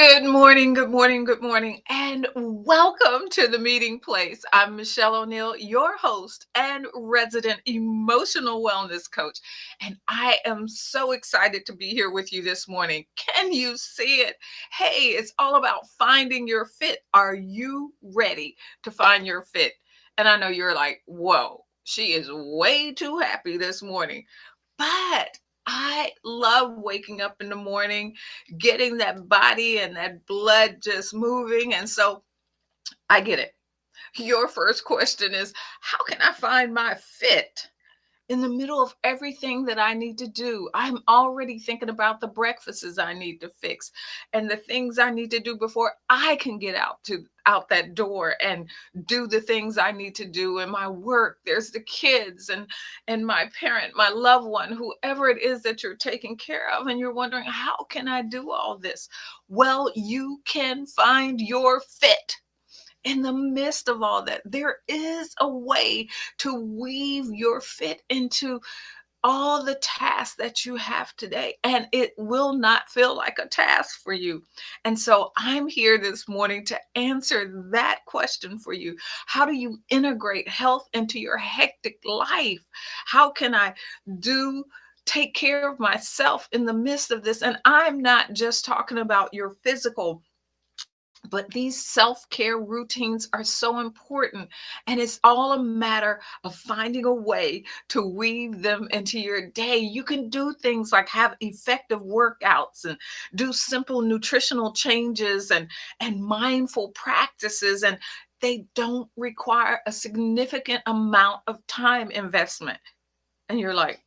Good morning, good morning, good morning, and welcome to the meeting place. I'm Michelle O'Neill, your host and resident emotional wellness coach, and I am so excited to be here with you this morning. Can you see it? Hey, it's all about finding your fit. Are you ready to find your fit? And I know you're like, whoa, she is way too happy this morning. But I love waking up in the morning, getting that body and that blood just moving. And so I get it. Your first question is, how can I find my fit? In the middle of everything that I need to do, I'm already thinking about the breakfasts I need to fix and the things I need to do before I can get out that door and do the things I need to do in my work. There's the kids and my parent, my loved one, whoever it is that you're taking care of, and you're wondering, how can I do all this? Well, you can find your fit in the midst of all that. There is a way to weave your fit into all the tasks that you have today, and it will not feel like a task for you. And so I'm here this morning to answer that question for you. How do you integrate health into your hectic life? How can I do take care of myself in the midst of this? And I'm not just talking about your physical, but these self care routines are so important. And it's all a matter of finding a way to weave them into your day. You can do things like have effective workouts and do simple nutritional changes and mindful practices. And they don't require a significant amount of time investment. And you're like,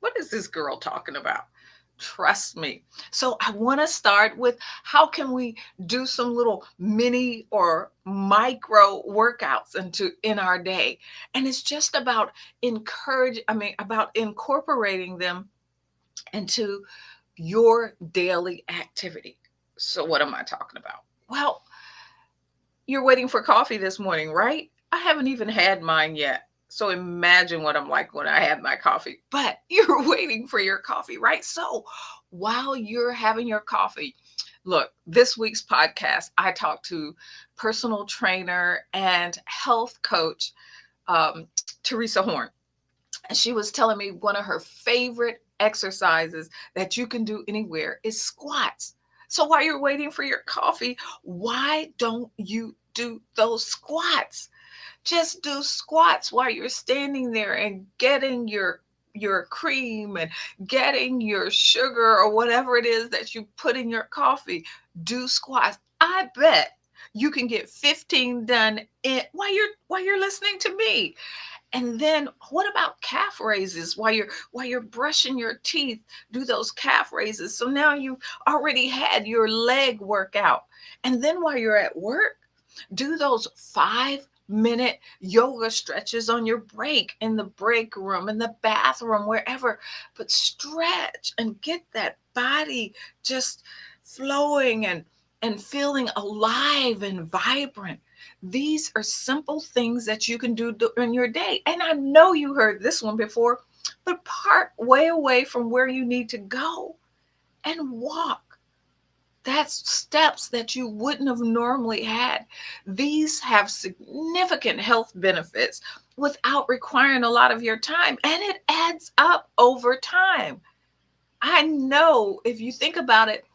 what is this girl talking about? Trust me. So I want to start with, how can we do some little mini or micro workouts in our day? And it's just about about incorporating them into your daily activity. So what am I talking about? Well, you're waiting for coffee this morning, right? I haven't even had mine yet. So imagine what I'm like when I have my coffee. But you're waiting for your coffee, right? So while you're having your coffee, look, this week's podcast, I talked to personal trainer and health coach, Teresa Horn. And she was telling me one of her favorite exercises that you can do anywhere is squats. So while you're waiting for your coffee, why don't you do those squats? Just do squats while you're standing there and getting your cream and getting your sugar or whatever it is that you put in your coffee. Do squats. I bet you can get 15 done while you're listening to me. And then what about calf raises while you're brushing your teeth? Do those calf raises. So now you already had your leg workout. And then while you're at work, do those 5-minute yoga stretches on your break, in the break room, in the bathroom, wherever. But stretch and get that body just flowing and feeling alive and vibrant. These are simple things that you can do during your day. And I know you heard this one before, but park way away from where you need to go and walk. That's steps that you wouldn't have normally had. These have significant health benefits without requiring a lot of your time, and it adds up over time. I know, if you think about it,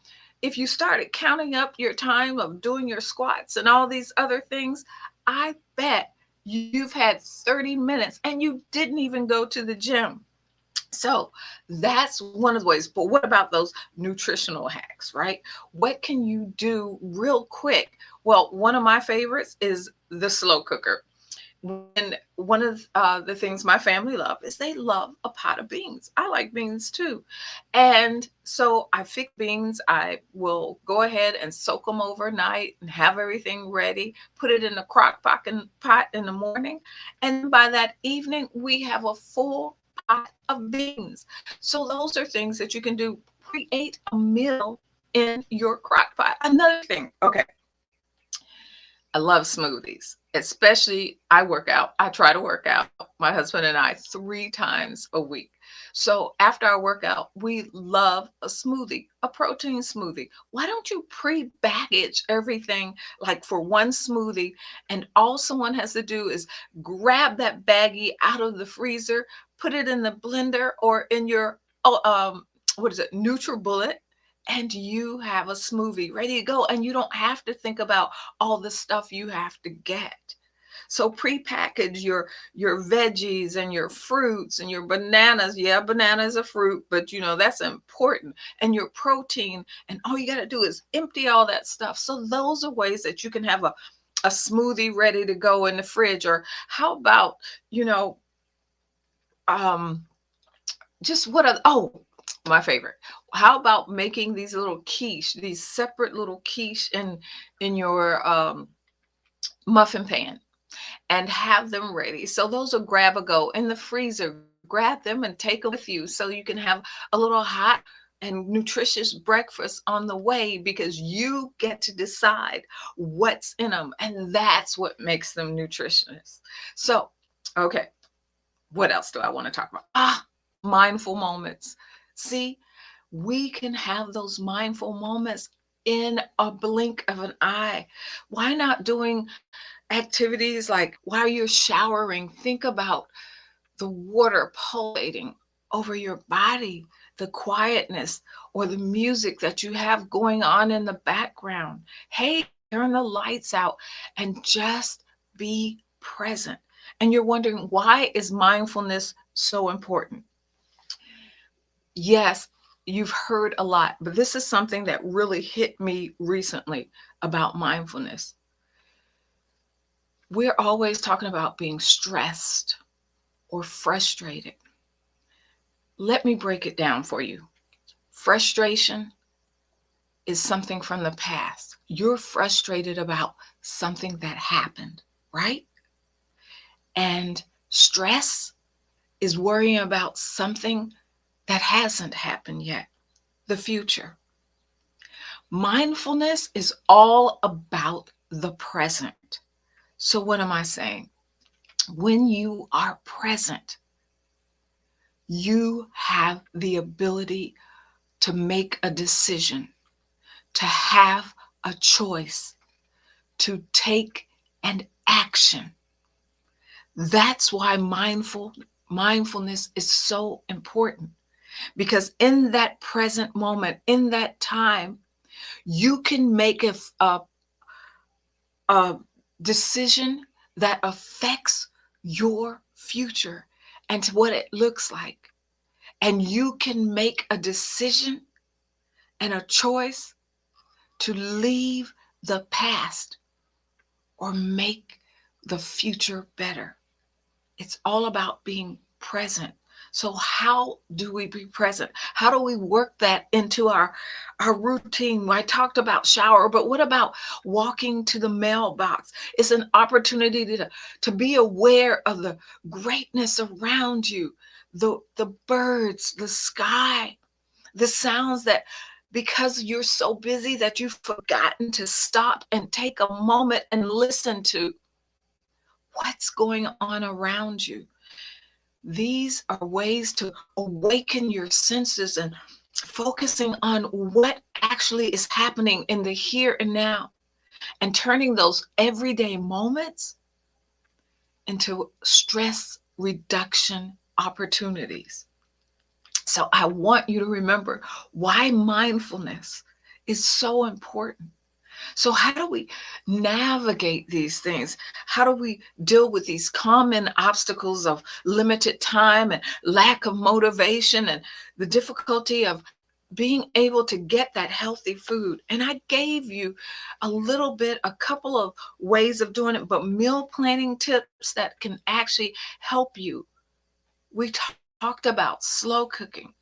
if you started counting up your time of doing your squats and all these other things, I bet you've had 30 minutes and you didn't even go to the gym. So that's one of the ways. But what about those nutritional hacks, right? What can you do real quick? Well, one of my favorites is the slow cooker. And one of the things my family love is they love a pot of beans. I like beans too. And so I fix beans. I will go ahead and soak them overnight and have everything ready, put it in a pot in the morning. And then by that evening, we have a full pot of beans. So those are things that you can do. Create a meal in your crock pot. Another thing, okay, I love smoothies, especially I work out. I try to work out, my husband and I, 3 times a week. So after our workout, we love a smoothie, a protein smoothie. Why don't you pre-package everything like for one smoothie? And all someone has to do is grab that baggie out of the freezer, put it in the blender or in your oh, what is it, NutriBullet, and you have a smoothie ready to go. And you don't have to think about all the stuff you have to get. So pre-package your veggies and your fruits and your bananas. Yeah, banana is a fruit, but that's important. And your protein. And all you got to do is empty all that stuff. So those are ways that you can have a smoothie ready to go in the fridge. Or how about, you know, um, just what are, oh, my favorite. How about making these little quiche, these separate little quiche in your muffin pan, and have them ready. So those are grab a go in the freezer. Grab them and take them with you so you can have a little hot and nutritious breakfast on the way, because you get to decide what's in them, and that's what makes them nutritious. So, okay, what else do I want to talk about? Mindful moments. See, we can have those mindful moments in a blink of an eye. Why not doing activities like while you're showering? Think about the water pulsating over your body, the quietness, or the music that you have going on in the background. Hey, turn the lights out and just be present. And you're wondering, why is mindfulness so important? Yes, you've heard a lot, but this is something that really hit me recently about mindfulness. We're always talking about being stressed or frustrated. Let me break it down for you. Frustration is something from the past. You're frustrated about something that happened, right? And stress is worrying about something that hasn't happened yet, the future. Mindfulness is all about the present. So, what am I saying? When you are present, you have the ability to make a decision, to have a choice, to take an action. That's why mindfulness is so important, because in that present moment, in that time, you can make a decision that affects your future and to what it looks like. And you can make a decision and a choice to leave the past or make the future better. It's all about being present. So how do we be present? How do we work that into our routine? I talked about shower, but what about walking to the mailbox? It's an opportunity to be aware of the greatness around you, the birds, the sky, the sounds that, because you're so busy that you've forgotten to stop and take a moment and listen to what's going on around you. These are ways to awaken your senses and focusing on what actually is happening in the here and now, and turning those everyday moments into stress reduction opportunities. So I want you to remember why mindfulness is so important. So how do we navigate these things? How do we deal with these common obstacles of limited time and lack of motivation and the difficulty of being able to get that healthy food? And I gave you a couple of ways of doing it, but meal planning tips that can actually help you. We talked about slow cooking.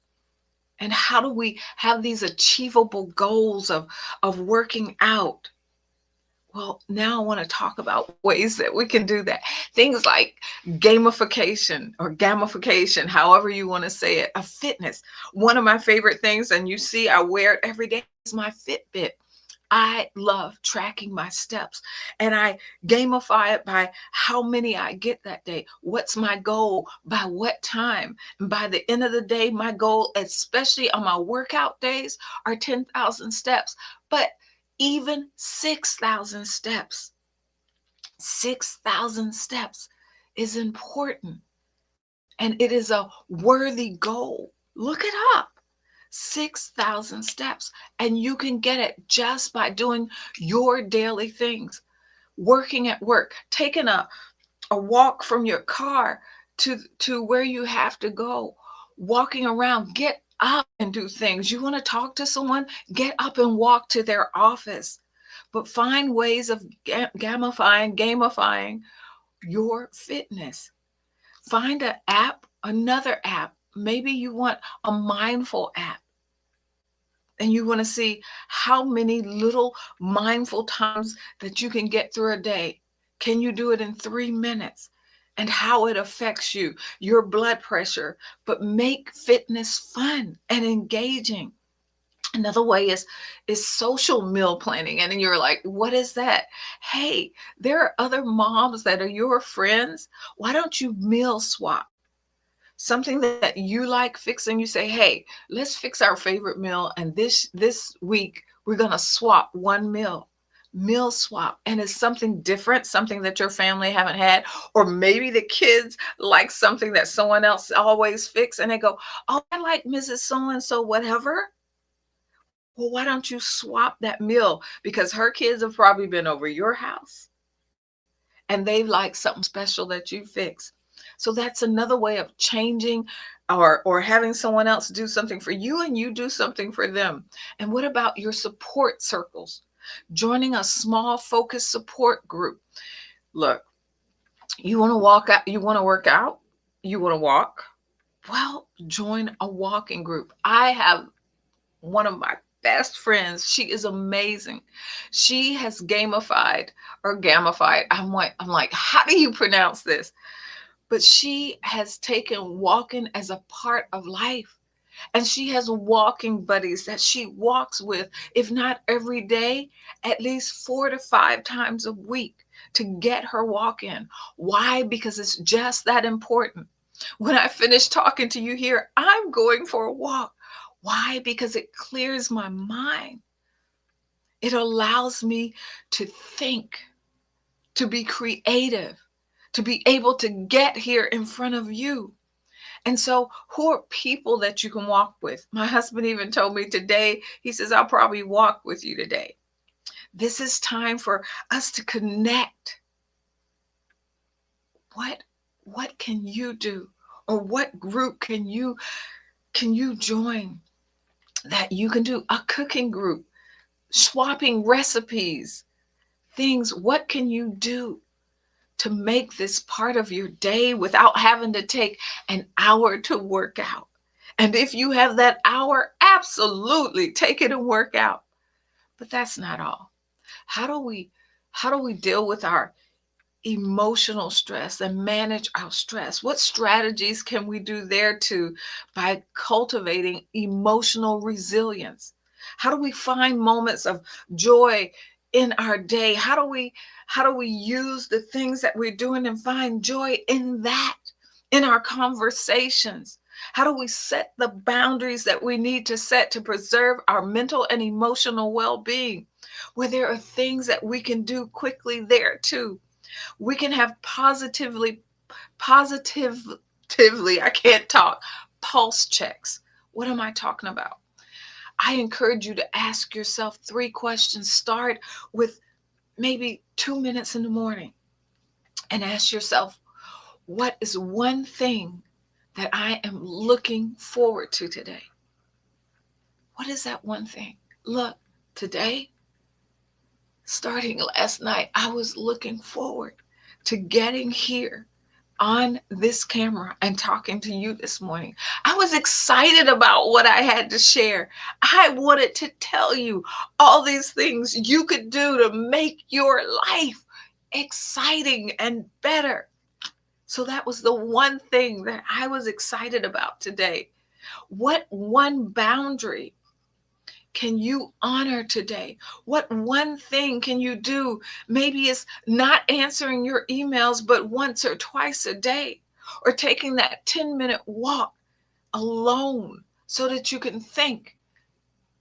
And how do we have these achievable goals of working out? Well, now I want to talk about ways that we can do that. Things like gamification or gamification, however you want to say it, of fitness. One of my favorite things, and you see I wear it every day, is my Fitbit. I love tracking my steps, and I gamify it by how many I get that day. What's my goal? By what time? And by the end of the day, my goal, especially on my workout days, are 10,000 steps. But even 6,000 steps, 6,000 steps is important, and it is a worthy goal. Look it up. 6,000 steps, and you can get it just by doing your daily things. Working at work, taking a walk from your car to where you have to go, walking around. Get up and do things. You want to talk to someone? Get up and walk to their office. But find ways of gamifying your fitness. Find an app, another app. Maybe you want a mindful app, and you want to see how many little mindful times that you can get through a day. Can you do it in 3 minutes? And how it affects you, your blood pressure, but make fitness fun and engaging. Another way is social meal planning. And then you're like, what is that? Hey, there are other moms that are your friends. Why don't you meal swap? Something that you like fixing, you say, hey, let's fix our favorite meal, and this week we're going to swap one meal swap. And it's something different, something that your family haven't had, or maybe the kids like something that someone else always fix, and they go, oh, I like Mrs. So and so whatever. Well, why don't you swap that meal? Because her kids have probably been over your house, and they like something special that you fix. So that's another way of changing, or having someone else do something for you and you do something for them. And what about your support circles? Joining a small focused support group. Look, you want to walk out, you want to work out, you want to walk. Well, join a walking group. I have one of my best friends. She is amazing. She has gamified. I'm like, how do you pronounce this? But she has taken walking as a part of life. And she has walking buddies that she walks with, if not every day, at least 4 to 5 times a week, to get her walk in. Why? Because it's just that important. When I finish talking to you here, I'm going for a walk. Why? Because it clears my mind. It allows me to think, to be creative, to be able to get here in front of you. And so, who are people that you can walk with? My husband even told me today, he says, I'll probably walk with you today. This is time for us to connect. What can you do? Or what group can you join that you can do? A cooking group, swapping recipes, things. What can you do to make this part of your day without having to take an hour to work out? And if you have that hour, absolutely take it and work out. But that's not all. How do we deal with our emotional stress and manage our stress? What strategies can we do there too, by cultivating emotional resilience? How do we find moments of joy in our day? How do we use the things that we're doing and find joy in that, in our conversations? How do we set the boundaries that we need to set to preserve our mental and emotional well-being? Where there are things that we can do quickly there too. We can have positively, I can't talk, pulse checks. What am I talking about? I encourage you to ask yourself 3 questions. Start with maybe 2 minutes in the morning and ask yourself, what is one thing that I am looking forward to today? What is that one thing? Look, today, starting last night, I was looking forward to getting here on this camera and talking to you this morning. I was excited about what I had to share. I wanted to tell you all these things you could do to make your life exciting and better. So that was the one thing that I was excited about today. What one boundary can you honor today? What one thing can you do? Maybe it's not answering your emails, but once or twice a day, or taking that 10-minute walk alone so that you can think,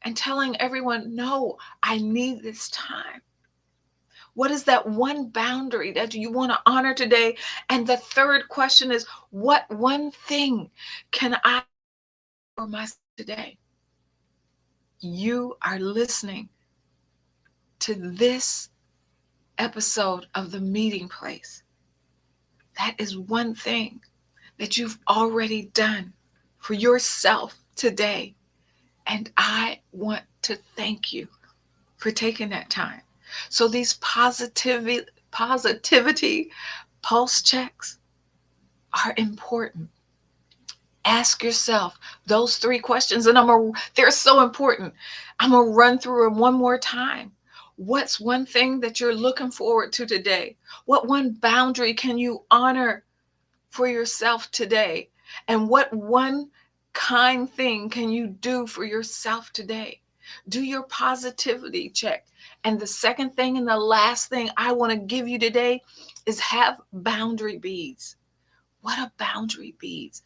and telling everyone, no, I need this time. What is that one boundary that you want to honor today? And the third question is, what one thing can I do for myself today? You are listening to this episode of The Meeting Place. That is one thing that you've already done for yourself today. And I want to thank you for taking that time. So these positivity pulse checks are important. Ask yourself those three questions, and they're so important. I'm gonna run through them one more time. What's one thing that you're looking forward to today? What one boundary can you honor for yourself today? And what one kind thing can you do for yourself today? Do your positivity check. And the second thing and the last thing I want to give you today is have boundary beads. What are boundary beads?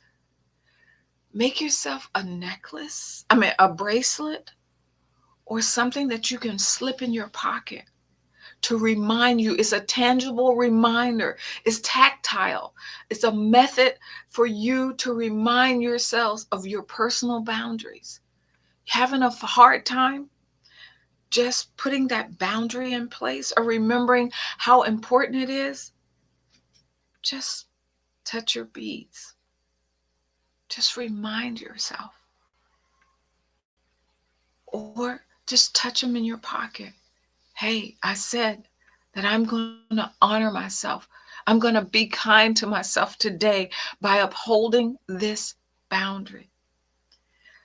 Make yourself a necklace, a bracelet, or something that you can slip in your pocket to remind you. It's a tangible reminder. It's tactile. It's a method for you to remind yourselves of your personal boundaries. Having a hard time just putting that boundary in place or remembering how important it is? Just touch your beads. Just remind yourself. Or just touch them in your pocket. Hey, I said that I'm going to honor myself. I'm going to be kind to myself today by upholding this boundary.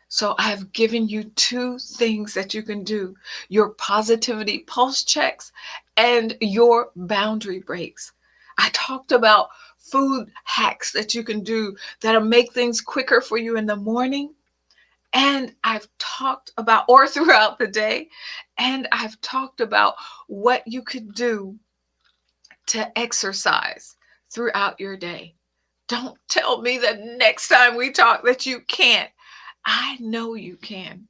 So I have given you two things that you can do: your positivity pulse checks and your boundary breaks. I talked about food hacks that you can do that'll make things quicker for you in the morning. And I've talked about, or throughout the day, and I've talked about what you could do to exercise throughout your day. Don't tell me that next time we talk that you can't. I know you can.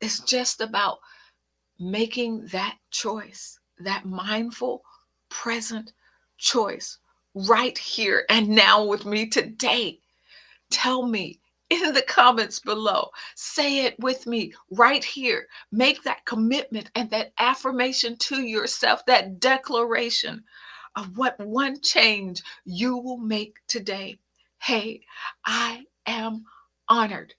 It's just about making that choice, that mindful, present choice right here and now with me today. Tell me in the comments below. Say it with me right here. Make that commitment and that affirmation to yourself, that declaration of what one change you will make today. Hey, I am honored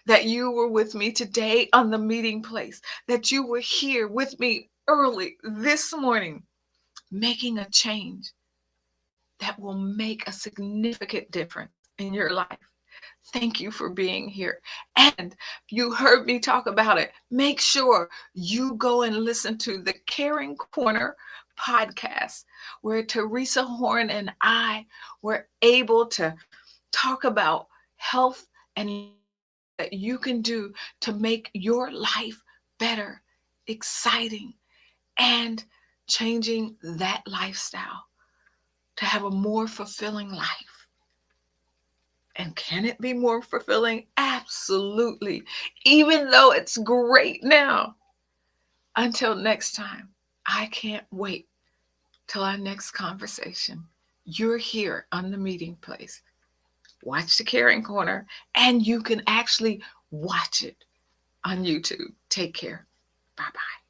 that you were with me today on the meeting place, that you were here with me early this morning, making a change that will make a significant difference in your life. Thank you for being here. And you heard me talk about it. Make sure you go and listen to the Caring Corner podcast, where Teresa Horn and I were able to talk about health and that you can do to make your life better, exciting, and changing that lifestyle to have a more fulfilling life. And can it be more fulfilling? Absolutely. Even though it's great now. Until next time, I can't wait till our next conversation. You're here on the meeting place. Watch the Caring Corner, and you can actually watch it on YouTube. Take care. Bye-bye.